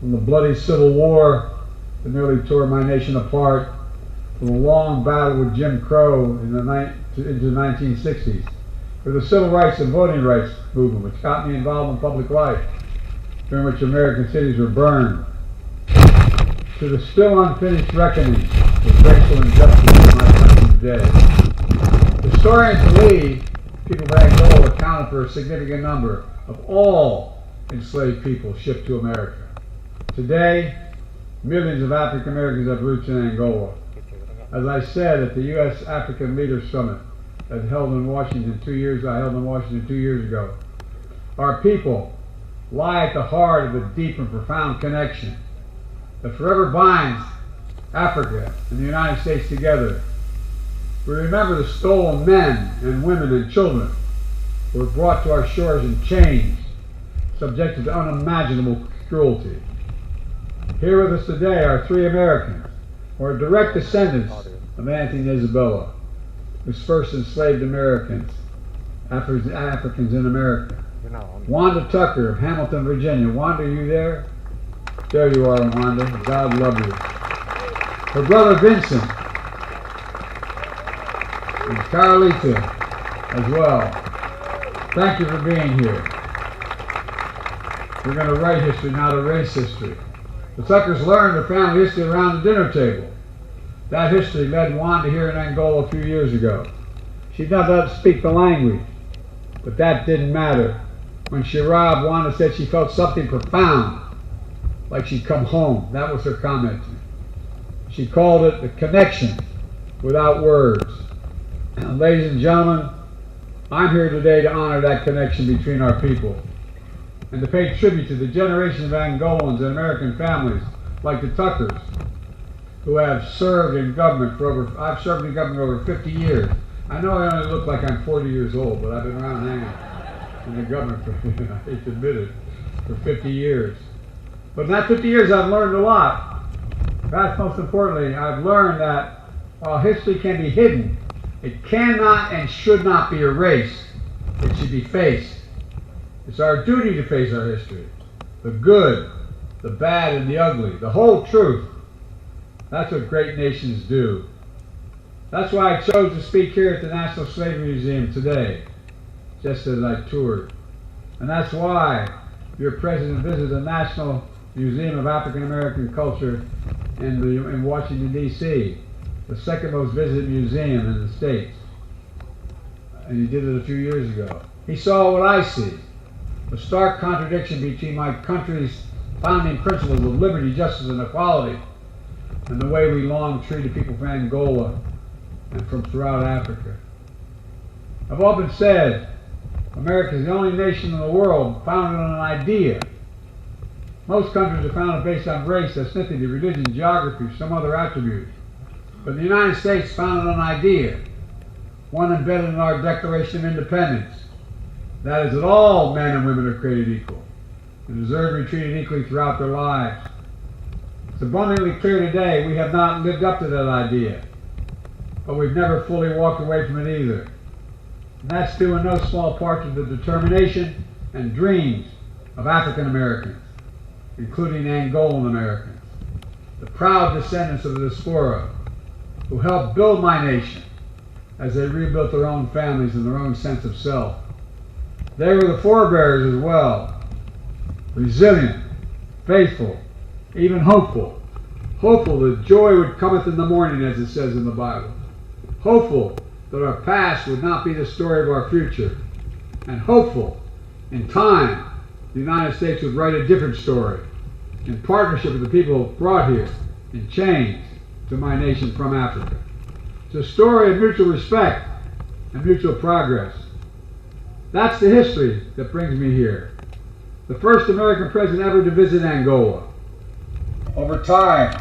from the bloody Civil War that nearly tore my nation apart, from a long battle with Jim Crow into the 1960s, for the civil rights and voting rights movement, which got me involved in public life, during which American cities were burned, to the still unfinished reckoning with racial injustice in my country today. Historians believe people of Angola accounted for a significant number of all enslaved people shipped to America. Today, millions of African Americans have roots in Angola. As I said at the U.S. African Leaders Summit that I held in Washington 2 years ago, our people lie at the heart of a deep and profound connection that forever binds Africa and the United States together. We remember the stolen men and women and children who were brought to our shores in chains, subjected to unimaginable cruelty. Here with us today are three Americans who are direct descendants of Anthony and Isabella, whose first enslaved Africans in America. Wanda Tucker of Hamilton, Virginia. Wanda, are you there? There you are, Wanda. God love you. Her brother Vincent and Carolita as well. Thank you for being here. We're going to write history, not erase history. The Tuckers learned their family history around the dinner table. That history led Wanda here in Angola a few years ago. She did not speak the language, but that didn't matter. When she arrived, Wanda said she felt something profound, like she'd come home. That was her comment. She called it the connection without words. And ladies and gentlemen, I'm here today to honor that connection between our people and to pay tribute to the generation of Angolans and American families like the Tuckers, who have served in government I've served in government over 50 years. I know I only look like I'm 40 years old, but I've been around hanging in the government for, I hate to admit it, for 50 years. But in that 50 years I've learned a lot. Perhaps most importantly, I've learned that while history can be hidden, it cannot and should not be erased. It should be faced. It's our duty to face our history. The good, the bad, and the ugly. The whole truth. That's what great nations do. That's why I chose to speak here at the National Slavery Museum today, just as I toured. And that's why your president visited the National Museum of African American Culture in Washington, D.C., the second most visited museum in the States. And he did it a few years ago. He saw what I see, the stark contradiction between my country's founding principles of liberty, justice, and equality, and the way we long treated people from Angola and from throughout Africa. I've often said America is the only nation in the world founded on an idea. Most countries are founded based on race, ethnicity, religion, geography, some other attribute. But the United States founded on an idea, one embedded in our Declaration of Independence. That is that all men and women are created equal and deserve to be treated equally throughout their lives. It's abundantly clear today we have not lived up to that idea, but we've never fully walked away from it either. And that's due in no small part to the determination and dreams of African Americans, including Angolan Americans, the proud descendants of the diaspora who helped build my nation as they rebuilt their own families and their own sense of self. They were the forebearers as well, resilient, faithful, even hopeful. Hopeful that joy would cometh in the morning, as it says in the Bible. Hopeful that our past would not be the story of our future. And hopeful, in time, the United States would write a different story, in partnership with the people brought here in chains to my nation from Africa. It's a story of mutual respect and mutual progress. That's the history that brings me here. The first American president ever to visit Angola. Over time,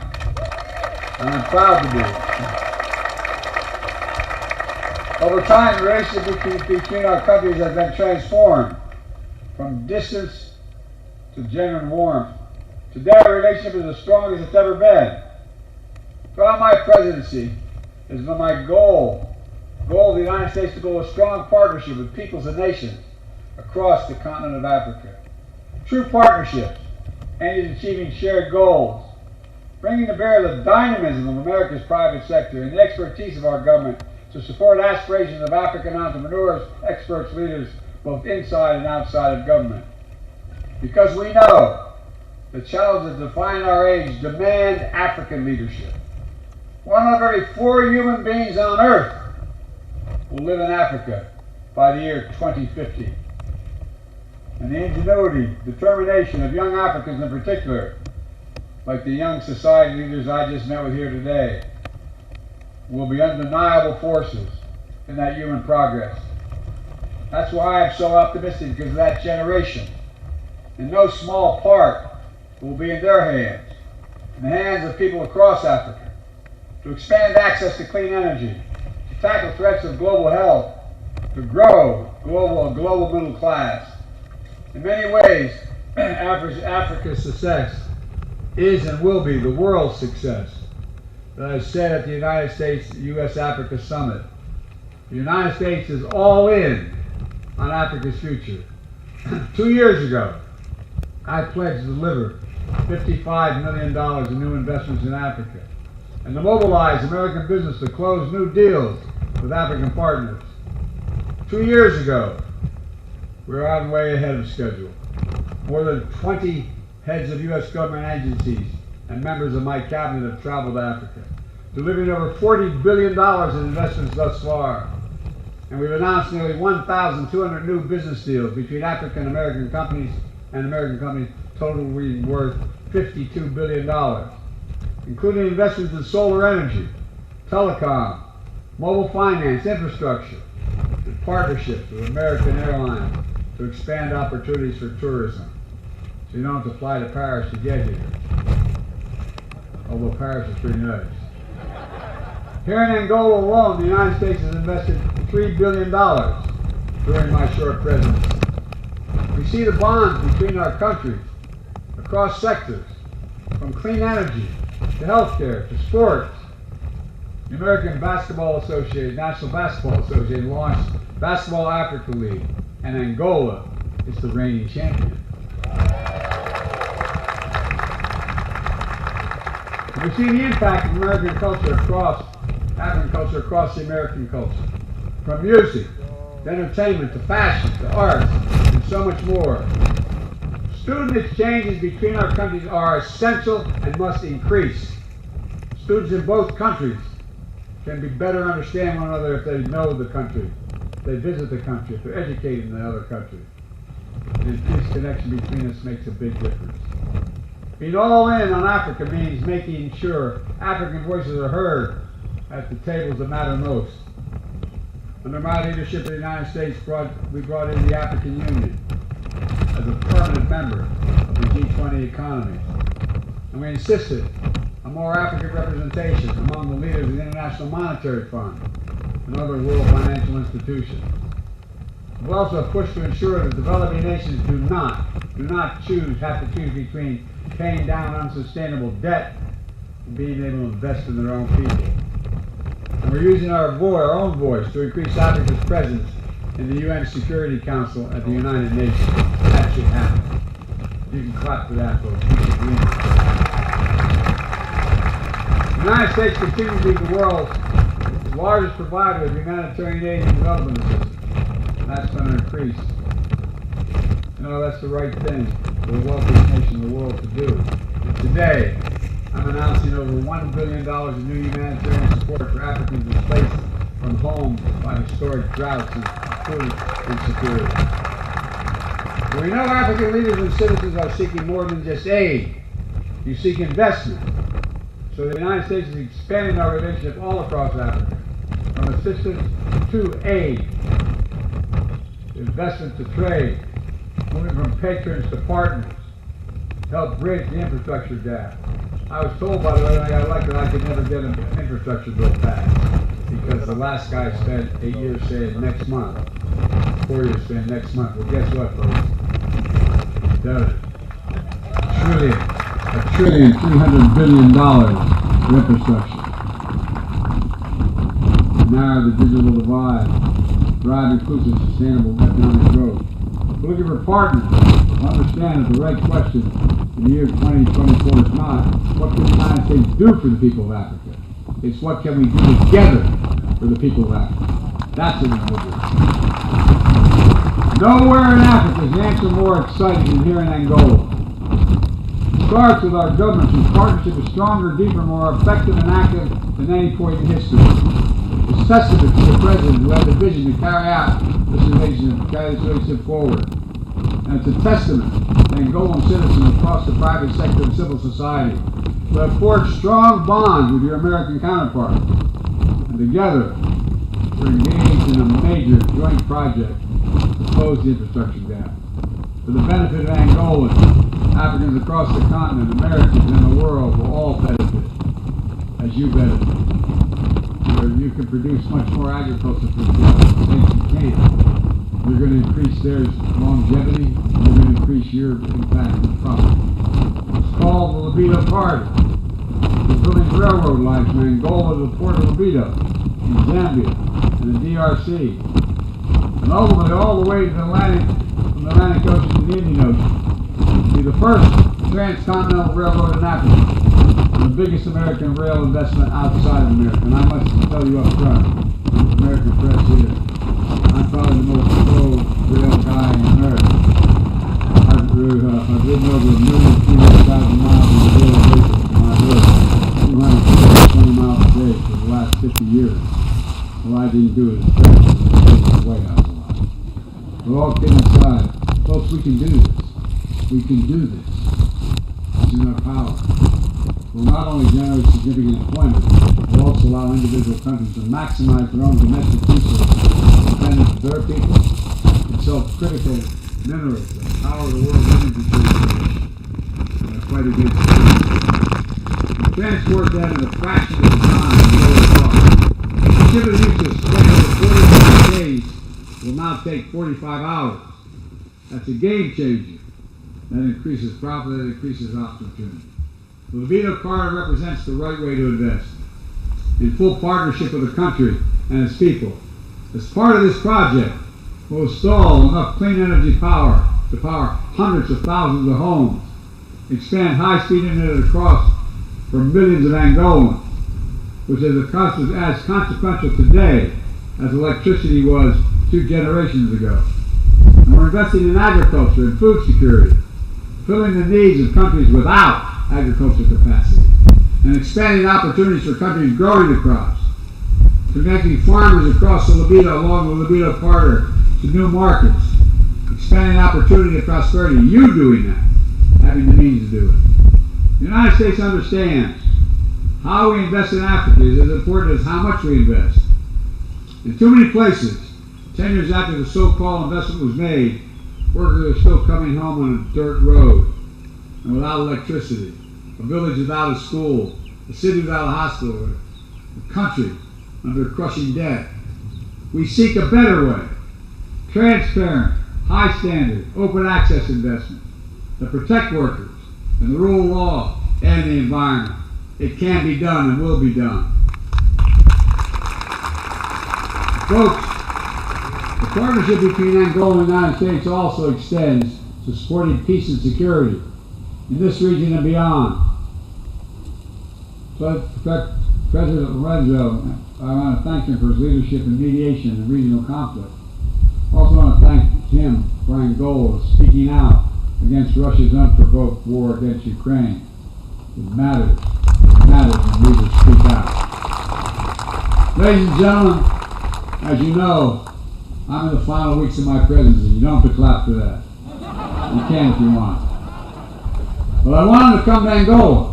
and I'm proud to be. Over time, the relationship between our countries has been transformed from distance to genuine warmth. Today, our relationship is as strong as it's ever been. Throughout my presidency, it has been my goal of the United States to build a strong partnership with peoples and nations across the continent of Africa. True partnerships aimed at achieving shared goals, bringing to bear the dynamism of America's private sector and the expertise of our government to support aspirations of African entrepreneurs, experts, leaders, both inside and outside of government. Because we know the challenges that define our age demand African leadership. 1 out of every 4 human beings on Earth will live in Africa by the year 2050. And the ingenuity, determination of young Africans in particular, like the young society leaders I just met with here today, will be undeniable forces in that human progress. That's why I'm so optimistic, because of that generation. In no small part will be in their hands, in the hands of people across Africa, to expand access to clean energy, to tackle threats of global health, to grow a global middle class. In many ways, Africa's success is and will be the world's success. As I said at the United States U.S.-Africa Summit, the United States is all in on Africa's future. 2 years ago, I pledged to deliver $55 million in new investments in Africa and to mobilize American business to close new deals with African partners. 2 years ago, we were on way ahead of schedule. More than 20 heads of U.S. government agencies and members of my cabinet have traveled to Africa, delivering over $40 billion in investments thus far. And we've announced nearly 1,200 new business deals between African American companies and American companies, totaling worth $52 billion, including investments in solar energy, telecom, mobile finance, infrastructure, and partnerships with American Airlines to expand opportunities for tourism. So you don't have to fly to Paris to get here, although Paris is pretty nice. Here in Angola alone, the United States has invested $3 billion during my short presence. We see the bonds between our countries across sectors, from clean energy to healthcare to sports. The American Basketball Association, National Basketball Association, launched Basketball Africa League, and Angola is the reigning champion. We've seen the impact of American culture African culture across the American culture, from music to entertainment to fashion to arts and so much more. Student exchanges between our countries are essential and must increase. Students in both countries can better understand one another if they know the country, if they visit the country, if they're educated in the other country. The increased connection between us makes a big difference. Being all in on Africa means making sure African voices are heard at the tables that matter most. Under my leadership in the United States, we brought in the African Union as a permanent member of the G20 economy. And we insisted on more African representation among the leaders of the International Monetary Fund and other world financial institutions. We also pushed to ensure that developing nations do not have to choose between paying down unsustainable debt and being able to invest in their own people. And we're using our own voice to increase Africa's presence in the UN Security Council at the United Nations. That should happen. You can clap for that, folks. You should believe it. The United States continues to be the world's largest provider of humanitarian aid and development assistance. And that's going to increase. You know, that's the right thing for the wealthiest nation in the world to do. And today, I'm announcing over $1 billion in new humanitarian support for Africans displaced from homes by historic droughts and food insecurity. But we know African leaders and citizens are seeking more than just aid. You seek investment. So the United States is expanding our relationship all across Africa, from assistance to aid, investment to trade, moving from patrons to partners, to help bridge the infrastructure gap. I was told, by the way, when I got elected, I could never get an infrastructure bill passed because the last guy spent 8 years saying next month, 4 years saying next month. Well, guess what, folks? He's done it. $300 billion for infrastructure. Narrow the digital divide, drive inclusive, sustainable economic growth. We're looking for partners who understand that the right question the year 2024 is not what can the United States do for the people of Africa. It's what can we do together for the people of Africa. That's what we're doing. Nowhere in Africa is the answer more exciting than here in Angola. It starts with our government whose partnership is stronger, deeper, more effective and active than any point in history. It's testament to the President who had the vision to carry out this relationship forward. And it's a testament to Angolan citizens across the private sector and civil society who have forged strong bonds with your American counterparts. And together, we're engaged in a major joint project to close the infrastructure gap. For the benefit of Angolans, Africans across the continent, Americans, and the world will all benefit as you benefit. Where you can produce much more agriculture for the states you can. You're going to increase their longevity, and you're going to increase your impact on profit. It's called the Libido Corridor. We're building railroad lines from Angola to the port of Libido, in Zambia, and the DRC, and ultimately all the way to the Atlantic, from the Atlantic Ocean to the Indian Ocean. It'll be the first transcontinental railroad in Africa, and the biggest American rail investment outside of America. And I must tell you up front, the American press here, I'm probably the most pro-rail guy in America. I've ridden over 1,300,000 miles on a daily basis in my work, 220 miles a day for the last 50 years. Well, I didn't do it as president, I stayed in the White House a lot. But all kidding aside, folks, we can do this. We can do this. It's in our power. We'll not only generate significant employment, but also allow individual countries to maximize their own domestic resources, depending on their people, and self-critical minerals that power the world's energy transition and fight against the and transport that in a fraction of the time and lower cost. The ship it used to spend over 45 days will now take 45 hours. That's a game changer. That increases profit, that increases opportunity. The Libido Corridor represents the right way to invest, in full partnership with the country and its people. As part of this project, we'll install enough clean energy power to power hundreds of thousands of homes, expand high-speed internet across for millions of Angolans, which is as consequential today as electricity was 2 generations ago. And we're investing in agriculture and food security, filling the needs of countries without agriculture capacity, and expanding opportunities for countries growing the crops, connecting farmers across the Libido along the Libido Corridor to new markets, expanding opportunity and prosperity. You doing that, having the means to do it. The United States understands how we invest in Africa is as important as how much we invest. In too many places, 10 years after the so-called investment was made, workers are still coming home on a dirt road and without electricity, a village without a school, a city without a hospital, a country under crushing debt. We seek a better way, transparent, high standard, open access investment that protect workers and the rule of law and the environment. It can be done and will be done. Folks, the partnership between Angola and the United States also extends to supporting peace and security in this region and beyond. So, President Lorenzo, I want to thank him for his leadership in mediation and regional conflict. I also want to thank him for Angola speaking out against Russia's unprovoked war against Ukraine. It matters. It matters when leaders speak out. Ladies and gentlemen, as you know, I'm in the final weeks of my presidency. You don't have to clap for that. You can if you want. But I wanted to come to Angola.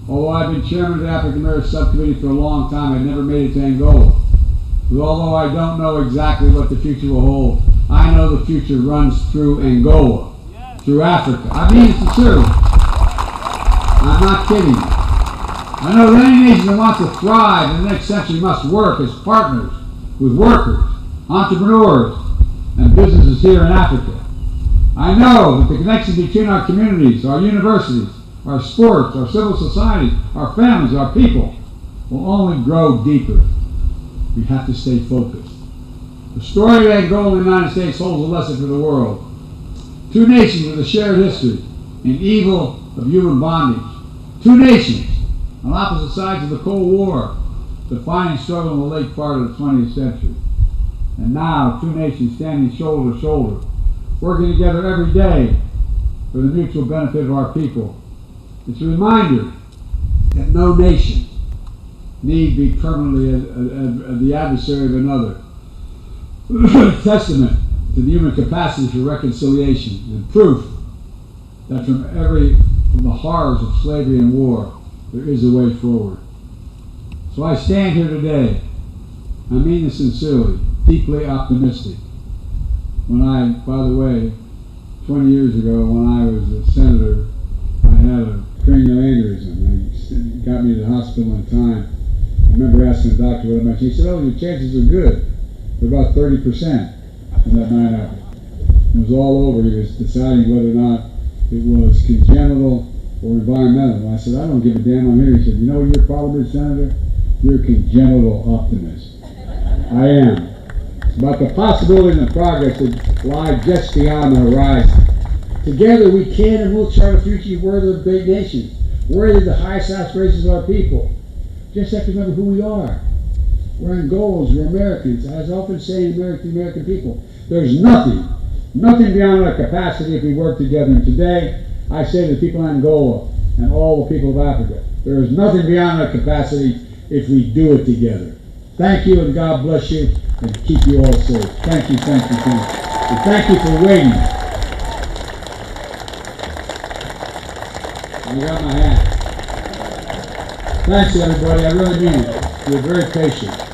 Although I've been chairman of the African American Subcommittee for a long time, I never made it to Angola. But although I don't know exactly what the future will hold, I know the future runs through Angola, through Africa. I mean it sincerely. I'm not kidding. I know that any nation that wants to thrive in the next century must work as partners with workers, entrepreneurs, and businesses here in Africa. I know that the connection between our communities, our universities, our sports, our civil society, our families, our people will only grow deeper. We have to stay focused. The story of Angola and the United States holds a lesson for the world. Two nations with a shared history, an evil of human bondage. Two nations on opposite sides of the Cold War, defining struggle in the late part of the 20th century. And now, two nations standing shoulder to shoulder, working together every day for the mutual benefit of our people. It's a reminder that no nation need be permanently the adversary of another. Testament to the human capacity for reconciliation and proof that from the horrors of slavery and war, there is a way forward. So I stand here today, I mean this sincerely, deeply optimistic. By the way, 20 years ago when I was a senator, I had a cranial aneurysm. It got me to the hospital in time. I remember asking the doctor what it meant. He said, "Oh, your chances are good. They're about 30% when that night happened." It was all over. He was deciding whether or not it was congenital or environmental. I said, "I don't give a damn, I'm here." He said, "You know what your problem is, Senator? You're a congenital optimist." I am. About the possibility and the progress that lie just beyond the horizon. Together we can and will chart a future worthy of great nations, worthy of the highest aspirations of our people. Just have to remember who we are. We're Angolans, we're Americans. As I often say to the American people, there's nothing beyond our capacity if we work together. And today, I say to the people of Angola and all the people of Africa, there is nothing beyond our capacity if we do it together. Thank you, and God bless you, and keep you all safe. Thank you, thank you, thank you. And thank you for waiting. I got my hat. Thanks, everybody. I really mean it. You're very patient.